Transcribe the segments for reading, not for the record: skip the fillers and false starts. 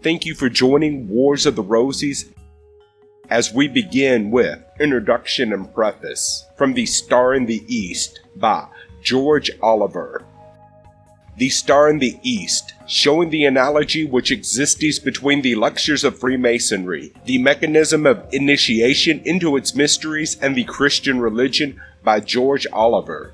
Thank you for joining Wars of the Rosies as we begin with Introduction and Preface from The Star in the East by George Oliver. The Star in the East, showing the analogy which exists between the lectures of Freemasonry, the mechanism of initiation into its mysteries, and the Christian religion by George Oliver.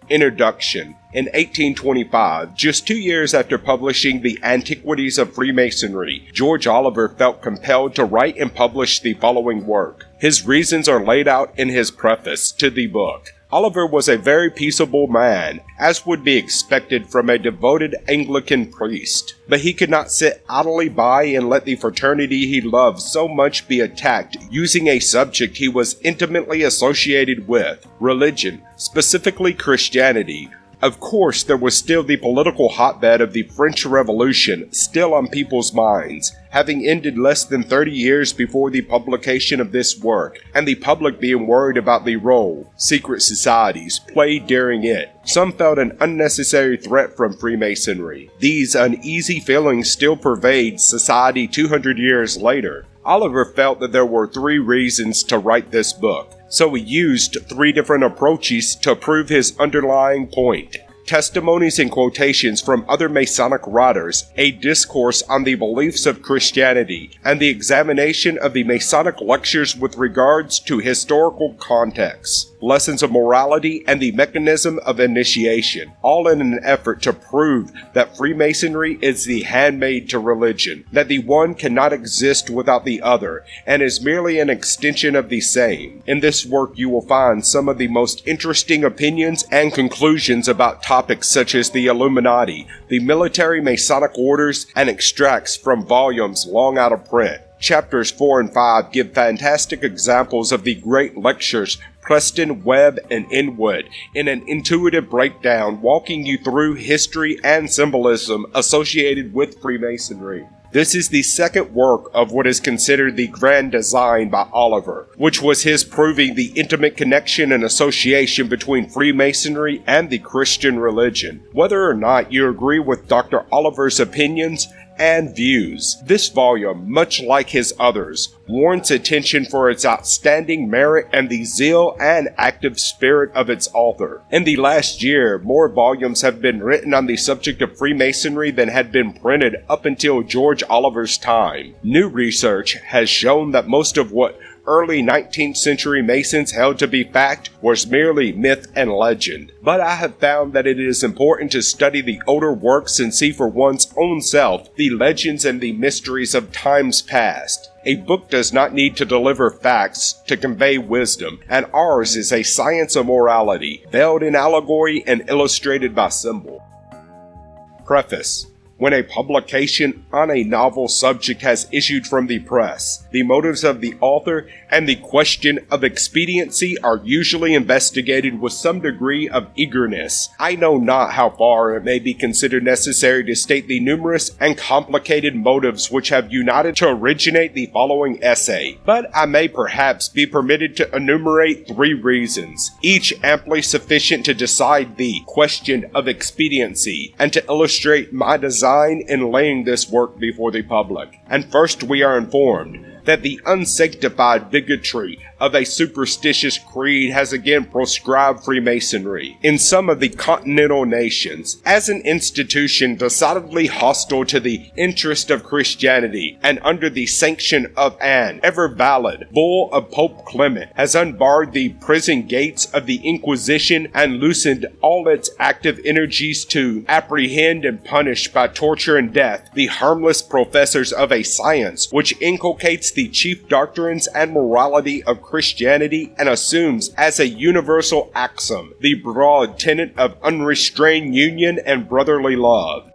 Introduction. In 1825, just 2 years after publishing The Antiquities of Freemasonry, George Oliver felt compelled to write and publish the following work. His reasons are laid out in his preface to the book. Oliver was a very peaceable man, as would be expected from a devoted Anglican priest, but he could not sit idly by and let the fraternity he loved so much be attacked using a subject he was intimately associated with, religion, specifically Christianity. Of course, there was still the political hotbed of the French Revolution still on people's minds, having ended less than 30 years before the publication of this work, and the public being worried about the role secret societies played during it. Some felt an unnecessary threat from Freemasonry. These uneasy feelings still pervade society 200 years later. Oliver felt that there were 3 reasons to write this book, so he used 3 different approaches to prove his underlying point. Testimonies and quotations from other Masonic writers, a discourse on the beliefs of Christianity, and the examination of the Masonic lectures with regards to historical context, lessons of morality, and the mechanism of initiation, all in an effort to prove that Freemasonry is the handmaid to religion, that the one cannot exist without the other, and is merely an extension of the same. In this work you will find some of the most interesting opinions and conclusions about topics such as the Illuminati, the military Masonic orders, and extracts from volumes long out of print. Chapters 4 and 5 give fantastic examples of the great lectures Preston, Webb, and Inwood in an intuitive breakdown walking you through history and symbolism associated with Freemasonry. This is the second work of what is considered the Grand Design by Oliver, which was his proving the intimate connection and association between Freemasonry and the Christian religion. Whether or not you agree with Dr. Oliver's opinions and views, this volume, much like his others, warrants attention for its outstanding merit and the zeal and active spirit of its author. In the last year, more volumes have been written on the subject of Freemasonry than had been printed up until George Oliver's time. New research has shown that most of what early 19th century Masons held to be fact was merely myth and legend. But I have found that it is important to study the older works and see for one's own self the legends and the mysteries of times past. A book does not need to deliver facts to convey wisdom, and ours is a science of morality, veiled in allegory and illustrated by symbol. Preface. When a publication on a novel subject has issued from the press, the motives of the author and the question of expediency are usually investigated with some degree of eagerness. I know not how far it may be considered necessary to state the numerous and complicated motives which have united to originate the following essay, but I may perhaps be permitted to enumerate 3 reasons, each amply sufficient to decide the question of expediency and to illustrate my design in laying this work before the public. And first, we are informed that the unsanctified bigotry of a superstitious creed has again proscribed Freemasonry in some of the continental nations as an institution decidedly hostile to the interest of Christianity, and under the sanction of an ever-valid bull of Pope Clement has unbarred the prison gates of the Inquisition and loosened all its active energies to apprehend and punish by torture and death the harmless professors of a science which inculcates the chief doctrines and morality of Christianity and assumes as a universal axiom the broad tenet of unrestrained union and brotherly love.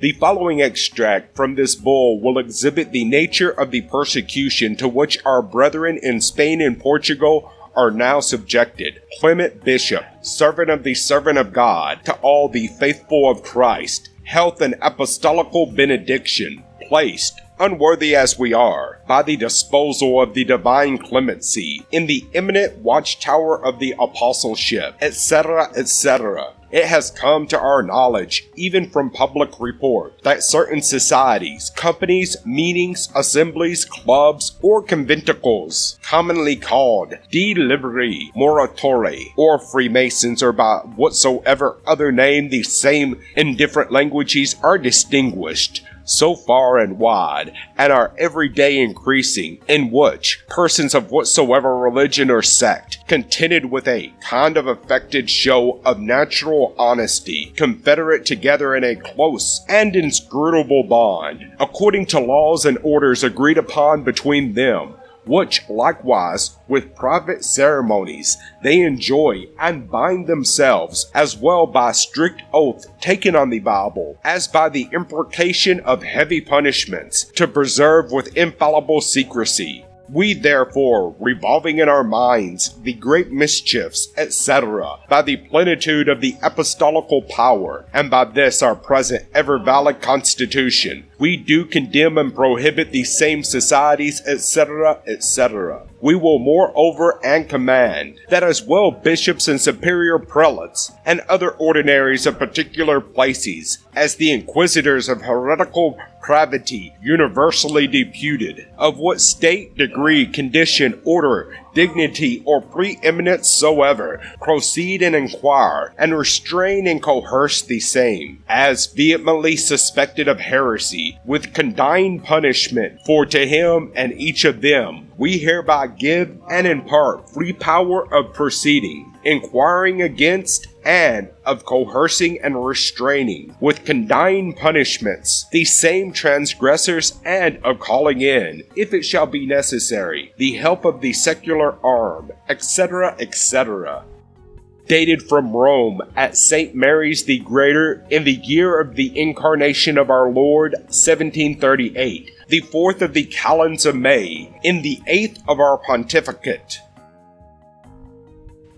The following extract from this bull will exhibit the nature of the persecution to which our brethren in Spain and Portugal are now subjected. Clement Bishop, servant of God, to all the faithful of Christ, health and apostolical benediction, placed, unworthy as we are, by the disposal of the divine clemency, in the eminent watchtower of the apostleship, etc., etc. It has come to our knowledge, even from public report, that certain societies, companies, meetings, assemblies, clubs, or conventicles, commonly called de liberi moratore, or Freemasons, or by whatsoever other name the same in different languages, are distinguished so far and wide, and are every day increasing, in which persons of whatsoever religion or sect, contented with a kind of affected show of natural honesty, confederate together in a close and inscrutable bond, according to laws and orders agreed upon between them, which likewise with private ceremonies they enjoy and bind themselves, as well by strict oath taken on the Bible, as by the imprecation of heavy punishments, to preserve with infallible secrecy. We therefore, revolving in our minds the great mischiefs, etc., by the plenitude of the apostolical power, and by this our present ever valid constitution, we do condemn and prohibit these same societies, etc., etc. We will moreover and command that as well bishops and superior prelates, and other ordinaries of particular places, as the inquisitors of heretical pravity universally deputed, of what state, degree, condition, order, dignity, or preeminence soever, proceed and inquire, and restrain and coerce the same, as vehemently suspected of heresy, with condign punishment, for to him and each of them we hereby give and impart free power of proceeding, inquiring against, and of coercing and restraining, with condign punishments, the same transgressors, and of calling in, if it shall be necessary, the help of the secular arm, etc., etc. Dated from Rome at St. Mary's the Greater in the year of the incarnation of our Lord, 1738, the 4th of the calends of May, in the 8th of our pontificate.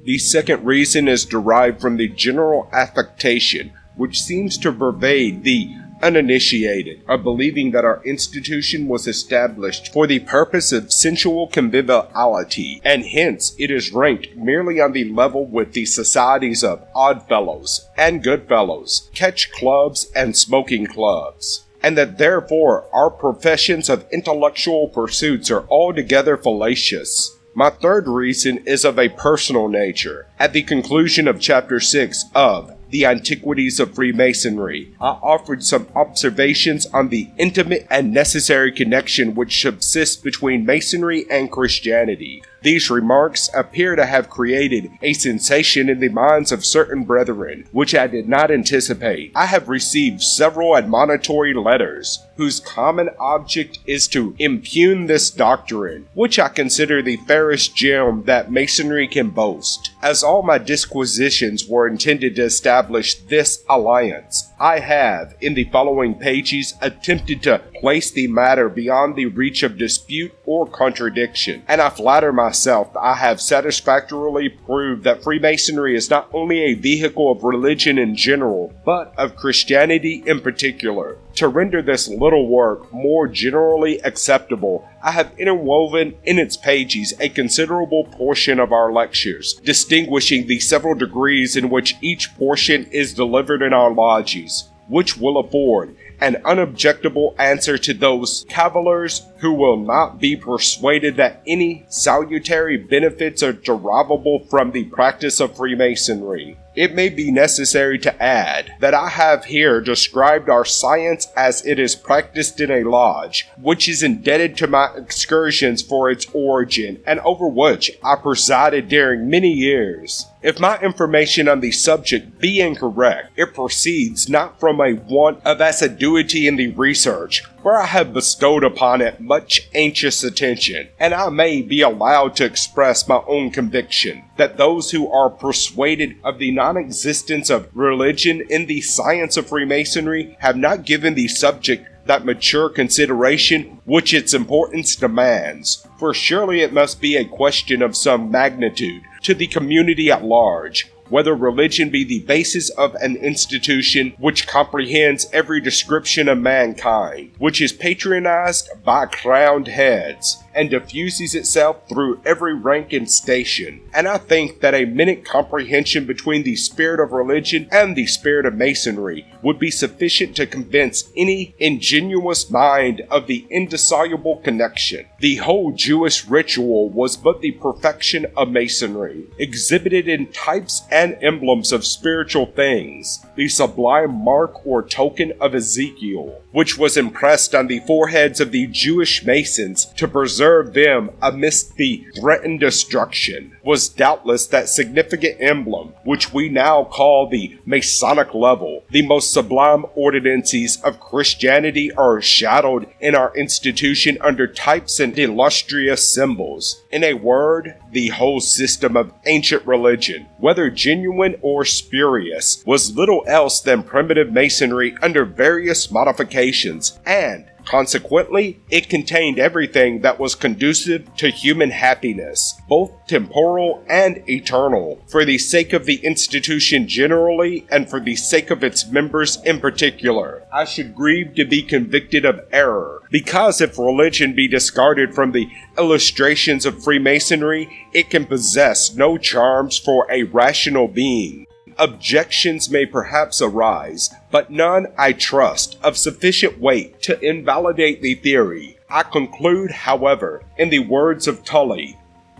The second reason is derived from the general affectation which seems to pervade the uninitiated of believing that our institution was established for the purpose of sensual conviviality, and hence it is ranked merely on the level with the societies of Oddfellows and Goodfellows, catch clubs and smoking clubs, and that therefore our professions of intellectual pursuits are altogether fallacious. My third reason is of a personal nature. At the conclusion of Chapter 6 of The Antiquities of Freemasonry, I offered some observations on the intimate and necessary connection which subsists between Masonry and Christianity. These remarks appear to have created a sensation in the minds of certain brethren, which I did not anticipate. I have received several admonitory letters, whose common object is to impugn this doctrine, which I consider the fairest gem that Masonry can boast. As all my disquisitions were intended to establish this alliance, I have, in the following pages, attempted to place the matter beyond the reach of dispute or contradiction, and I flatter myself that I have satisfactorily proved that Freemasonry is not only a vehicle of religion in general, but of Christianity in particular. To render this little work more generally acceptable, I have interwoven in its pages a considerable portion of our lectures, distinguishing the several degrees in which each portion is delivered in our lodges, which will afford an unobjectable answer to those cavillers who will not be persuaded that any salutary benefits are derivable from the practice of Freemasonry. It may be necessary to add that I have here described our science as it is practiced in a lodge, which is indebted to my excursions for its origin, and over which I presided during many years. If my information on the subject be incorrect, it proceeds not from a want of assiduity in the research, for I have bestowed upon it much anxious attention, and I may be allowed to express my own conviction that those who are persuaded of the non-existence of religion in the science of Freemasonry have not given the subject that mature consideration which its importance demands, for surely it must be a question of some magnitude to the community at large, whether religion be the basis of an institution which comprehends every description of mankind, which is patronized by crowned heads, and diffuses itself through every rank and station. And I think that a minute comprehension between the spirit of religion and the spirit of Masonry would be sufficient to convince any ingenuous mind of the indissoluble connection. The whole Jewish ritual was but the perfection of Masonry, exhibited in types and emblems of spiritual things, the sublime mark or token of Ezekiel, which was impressed on the foreheads of the Jewish Masons to preserve them amidst the threatened destruction, was doubtless that significant emblem which we now call the Masonic level. The most sublime ordinances of Christianity are shadowed in our institution under types and illustrious symbols. In a word, the whole system of ancient religion, whether genuine or spurious, was little else than primitive Masonry under various modifications, and consequently, it contained everything that was conducive to human happiness, both temporal and eternal, for the sake of the institution generally and for the sake of its members in particular. I should grieve to be convicted of error, because if religion be discarded from the illustrations of Freemasonry, it can possess no charms for a rational being. Objections may perhaps arise, but none, I trust, of sufficient weight to invalidate the theory. I conclude, however, in the words of Tully,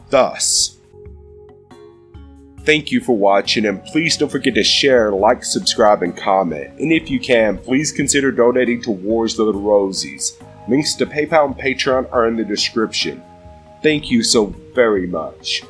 thus. Thank you for watching, and please don't forget to share, like, subscribe, and comment. And if you can, please consider donating towards the Little Rosies. Links to PayPal and Patreon are in the description. Thank you so very much.